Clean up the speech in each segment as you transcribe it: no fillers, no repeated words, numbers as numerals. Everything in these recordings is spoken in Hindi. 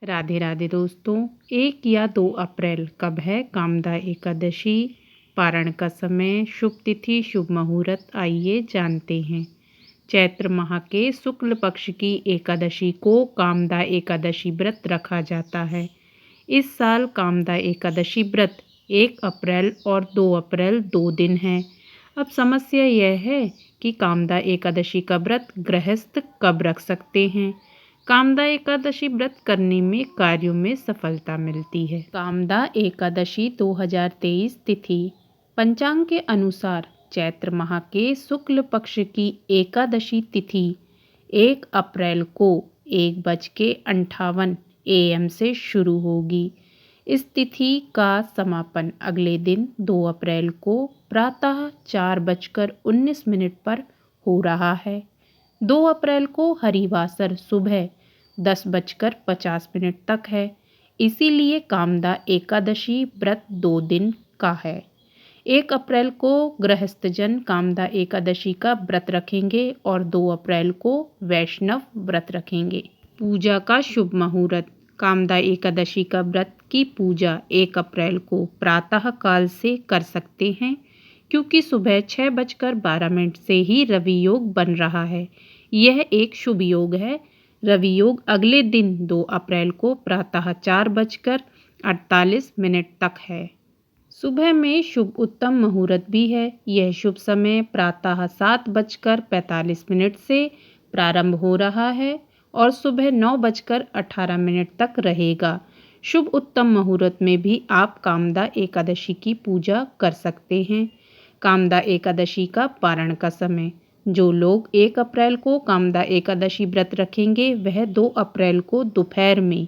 राधे राधे दोस्तों। 1 या 2 अप्रैल कब है कामदा एकादशी? पारण का समय, शुभ तिथि, शुभ मुहूर्त, आइए जानते हैं। चैत्र माह के शुक्ल पक्ष की एकादशी को कामदा एकादशी व्रत रखा जाता है। इस साल कामदा एकादशी व्रत 1 अप्रैल और 2 अप्रैल 2 दिन है। अब समस्या यह है कि कामदा एकादशी का व्रत गृहस्थ कब रख सकते हैं। कामदा एकादशी व्रत करने में कार्यों में सफलता मिलती है। कामदा एकादशी 2023 तिथि पंचांग के अनुसार चैत्र माह के शुक्ल पक्ष की एकादशी तिथि 1 अप्रैल को 1:58 AM से शुरू होगी। इस तिथि का समापन अगले दिन 2 अप्रैल को प्रातः 4:19 पर हो रहा है। 2 अप्रैल को हरिवासर सुबह 10:50 तक है। इसीलिए कामदा एकादशी व्रत 2 दिन का है। 1 अप्रैल को गृहस्थजन कामदा एकादशी का व्रत रखेंगे और 2 अप्रैल को वैष्णव व्रत रखेंगे। पूजा का शुभ मुहूर्त। कामदा एकादशी का व्रत की पूजा 1 अप्रैल को प्रातः काल से कर सकते हैं, क्योंकि सुबह 6:12 से ही रवि योग बन रहा है। यह एक शुभ योग है। रवि योग अगले दिन 2 अप्रैल को प्रातः 4:48 तक है। सुबह में शुभ उत्तम मुहूर्त भी है। यह शुभ समय प्रातः 7:45 से प्रारंभ हो रहा है और सुबह 9:18 तक रहेगा। शुभ उत्तम मुहूर्त में भी आप कामदा एकादशी की पूजा कर सकते हैं। कामदा एकादशी का पारण का समय। जो लोग 1 अप्रैल को कामदा एकादशी व्रत रखेंगे वह 2 अप्रैल को दोपहर में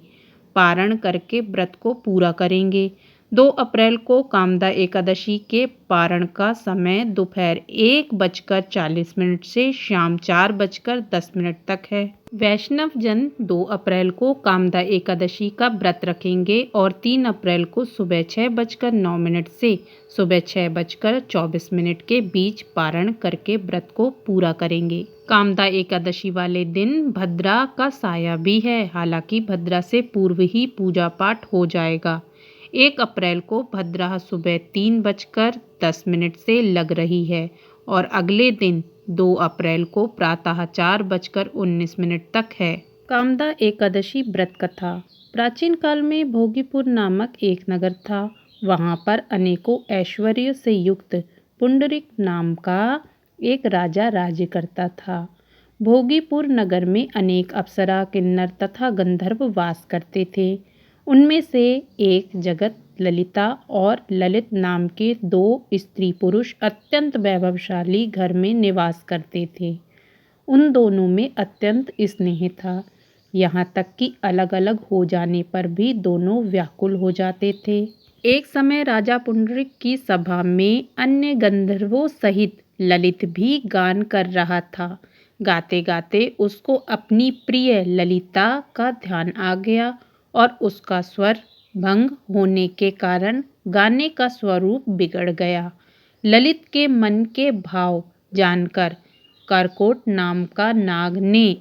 पारण करके व्रत को पूरा करेंगे। 2 अप्रैल को कामदा एकादशी के पारण का समय दोपहर 1:40 से शाम 4:10 तक है। वैष्णव जन 2 अप्रैल को कामदा एकादशी का व्रत रखेंगे और 3 अप्रैल को सुबह 6:09 से सुबह 6:24 के बीच पारण करके व्रत को पूरा करेंगे। कामदा एकादशी वाले दिन भद्रा का साया भी है। हालांकि भद्रा से पूर्व ही पूजा पाठ हो जाएगा। 1 अप्रैल को भद्रा सुबह 3:10 से लग रही है और अगले दिन 2 अप्रैल को प्रातः 4:19 तक है। कामदा एकादशी व्रत कथा। प्राचीन काल में भोगीपुर नामक एक नगर था। वहाँ पर अनेकों ऐश्वर्य से युक्त पुंडरीक नाम का एक राजा राज्य करता था। भोगीपुर नगर में अनेक अप्सरा, किन्नर तथा गंधर्व वास करते थे। उनमें से एक जगत ललिता और ललित नाम के 2 स्त्री पुरुष अत्यंत वैभवशाली घर में निवास करते थे। उन दोनों में अत्यंत स्नेह था, यहाँ तक कि अलग अलग हो जाने पर भी दोनों व्याकुल हो जाते थे। एक समय राजा पुंडरीक की सभा में अन्य गंधर्वों सहित ललित भी गान कर रहा था। गाते गाते उसको अपनी प्रिय ललिता का ध्यान आ गया और उसका स्वर भंग होने के कारण गाने का स्वरूप बिगड़ गया। ललित के मन के भाव जानकर करकोट नाम का नाग ने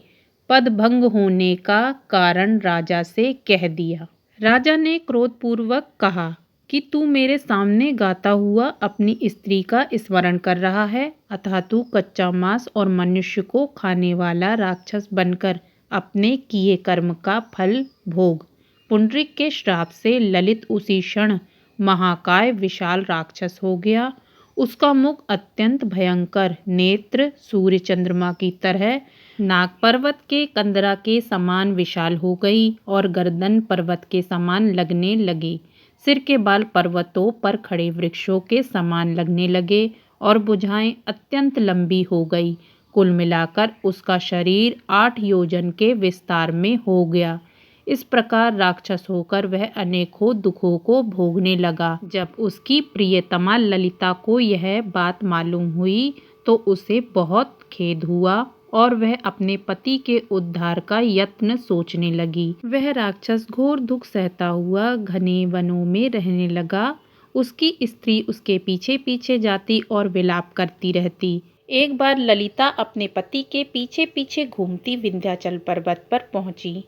पदभंग होने का कारण राजा से कह दिया। राजा ने क्रोधपूर्वक कहा कि तू मेरे सामने गाता हुआ अपनी स्त्री का स्मरण कर रहा है, अतः तू कच्चा मांस और मनुष्य को खाने वाला राक्षस बनकर अपने किए कर्म का फल भोग। पुंडरीक के श्राप से ललित उसी क्षण महाकाय विशाल राक्षस हो गया। उसका मुख अत्यंत भयंकर, नेत्र सूर्य चंद्रमा की तरह, नाक पर्वत के कंदरा के समान विशाल हो गई और गर्दन पर्वत के समान लगने लगी। सिर के बाल पर्वतों पर खड़े वृक्षों के समान लगने लगे और भुजाएं अत्यंत लंबी हो गई। कुल मिलाकर उसका शरीर 8 योजन के विस्तार में हो गया। इस प्रकार राक्षस होकर वह अनेकों दुखों को भोगने लगा। जब उसकी प्रियतमा ललिता को यह बात मालूम हुई तो उसे बहुत खेद हुआ और वह अपने पति के उद्धार का यत्न सोचने लगी। वह राक्षस घोर दुख सहता हुआ घने वनों में रहने लगा। उसकी स्त्री उसके पीछे पीछे जाती और विलाप करती रहती। एक बार ललिता अपने पति के पीछे पीछे घूमती विंध्याचल पर्वत पर पहुंची।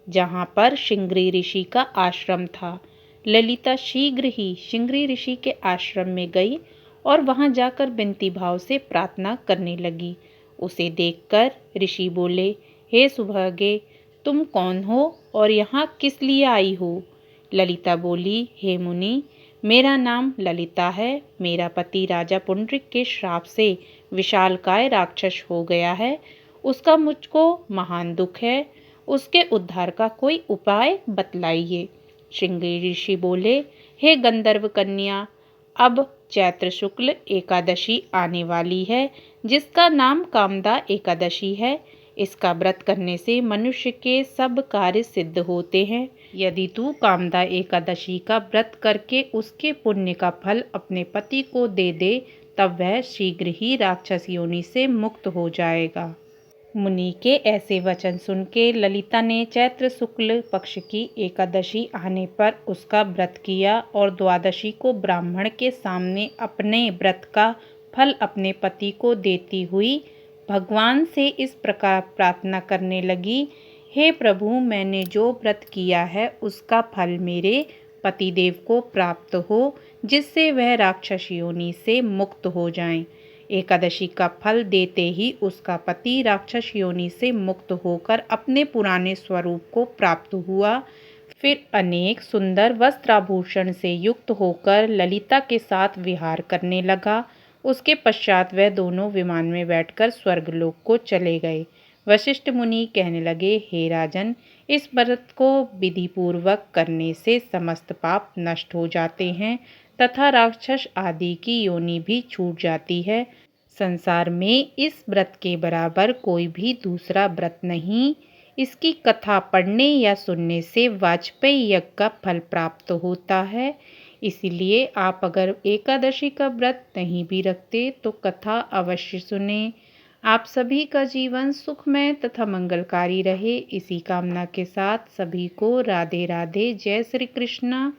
जहाँ पर श्रृंगी ऋषि का आश्रम था। ललिता शीघ्र ही श्रृंगी ऋषि के आश्रम में गई और वहां जाकर विनती भाव से प्रार्थना करने लगी। उसे देखकर ऋषि बोले, हे सुभगे, तुम कौन हो और यहाँ किस लिए आई हो? ललिता बोली, हे मुनि, मेरा नाम ललिता है। मेरा पति राजा पुंडरीक के श्राप से विशालकाय राक्षस हो गया है। उसका मुझको महान दुख है। उसके उद्धार का कोई उपाय बतलाइए। श्रृंगी ऋषि बोले, हे गंधर्व कन्या, अब चैत्र शुक्ल एकादशी आने वाली है, जिसका नाम कामदा एकादशी है। इसका व्रत करने से मनुष्य के सब कार्य सिद्ध होते हैं। यदि तू कामदा एकादशी का व्रत करके उसके पुण्य का फल अपने पति को दे दे, तब वह शीघ्र ही राक्षस योनि से मुक्त हो जाएगा। मुनि के ऐसे वचन सुन के ललिता ने चैत्र शुक्ल पक्ष की एकादशी आने पर उसका व्रत किया और द्वादशी को ब्राह्मण के सामने अपने व्रत का फल अपने पति को देती हुई भगवान से इस प्रकार प्रार्थना करने लगी, हे प्रभु, मैंने जो व्रत किया है उसका फल मेरे पतिदेव को प्राप्त हो, जिससे वह राक्षस योनि से मुक्त हो जाएं। एकादशी का फल देते ही उसका पति राक्षस योनि से मुक्त होकर अपने पुराने स्वरूप को प्राप्त हुआ। फिर अनेक सुंदर वस्त्राभूषण से युक्त होकर ललिता के साथ विहार करने लगा। उसके पश्चात वह दोनों विमान में बैठकर स्वर्गलोक को चले गए। वशिष्ठ मुनि कहने लगे, हे राजन, इस व्रत को विधि पूर्वक करने से समस्त पाप नष्ट हो जाते हैं तथा राक्षस आदि की योनि भी छूट जाती है। संसार में इस व्रत के बराबर कोई भी दूसरा व्रत नहीं। इसकी कथा पढ़ने या सुनने से वाजपेयी यज्ञ का फल प्राप्त होता है। इसलिए आप अगर एकादशी का व्रत नहीं भी रखते तो कथा अवश्य सुने। आप सभी का जीवन सुखमय तथा मंगलकारी रहे, इसी कामना के साथ सभी को राधे राधे। जय श्री कृष्णा।